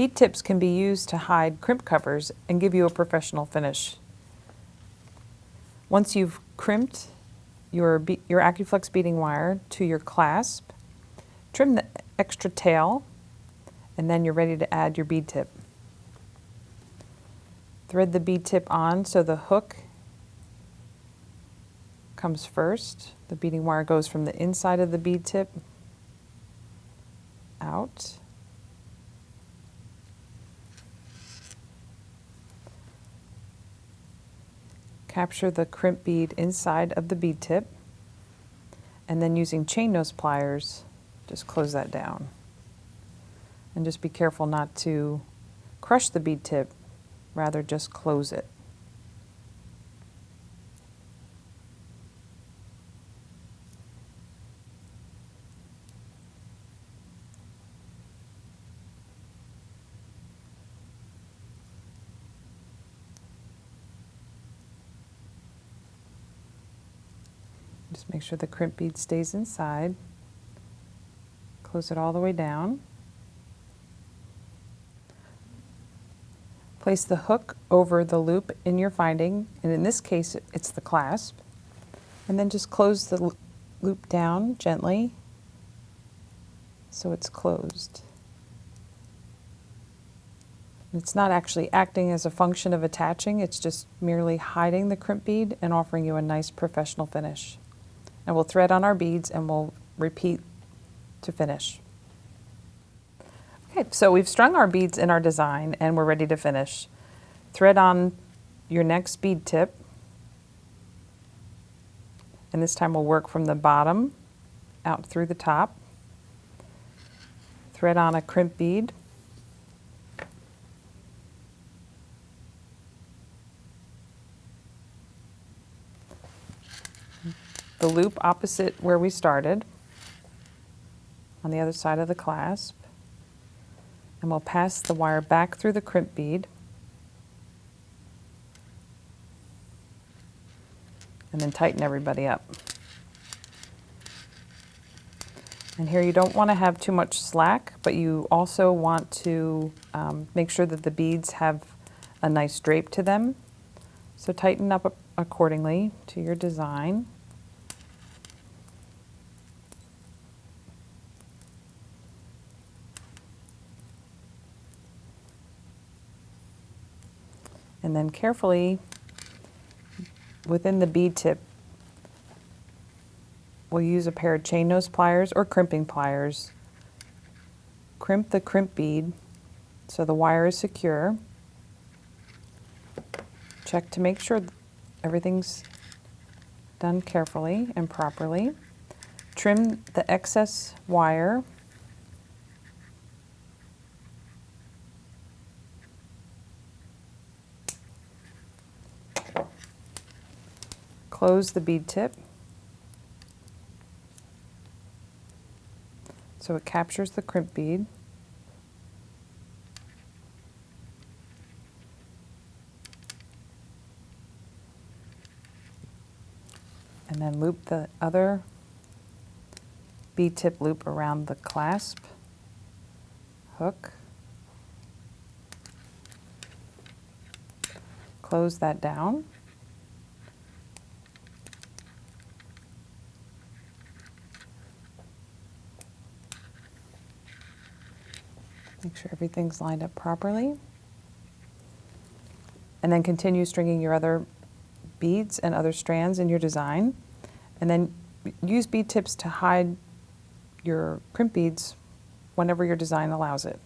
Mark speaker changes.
Speaker 1: Bead tips can be used to hide crimp covers and give you a professional finish. Once you've crimped your Accu-Flex beading wire to your clasp, trim the extra tail, and then you're ready to add your bead tip. Thread the bead tip on so the hook comes first. The beading wire goes from the inside of the bead tip out. Capture the crimp bead inside of the bead tip, and then using chain nose pliers, just close that down. And just be careful not to crush the bead tip, rather just close it. Just make sure the crimp bead stays inside. Close it all the way down. Place the hook over the loop in your finding, and in this case it's the clasp. And then just close the loop down gently so it's closed. It's not actually acting as a function of attaching, it's just merely hiding the crimp bead and offering you a nice professional finish. And we'll thread on our beads and we'll repeat to finish. Okay, so we've strung our beads in our design and we're ready to finish. Thread on your next bead tip, and this time we'll work from the bottom out through the top. Thread on a crimp bead. The loop opposite where we started on the other side of the clasp, and we'll pass the wire back through the crimp bead and then tighten everybody up. And here you don't want to have too much slack, but you also want to make sure that the beads have a nice drape to them. So tighten up accordingly to your design. And then carefully, within the bead tip, we'll use a pair of chain nose pliers or crimping pliers. Crimp the crimp bead so the wire is secure. Check to make sure everything's done carefully and properly. Trim the excess wire. Close the bead tip so it captures the crimp bead. And then loop the other bead tip loop around the clasp hook. Close that down. Make sure everything's lined up properly. And then continue stringing your other beads and other strands in your design. And then use bead tips to hide your crimp beads whenever your design allows it.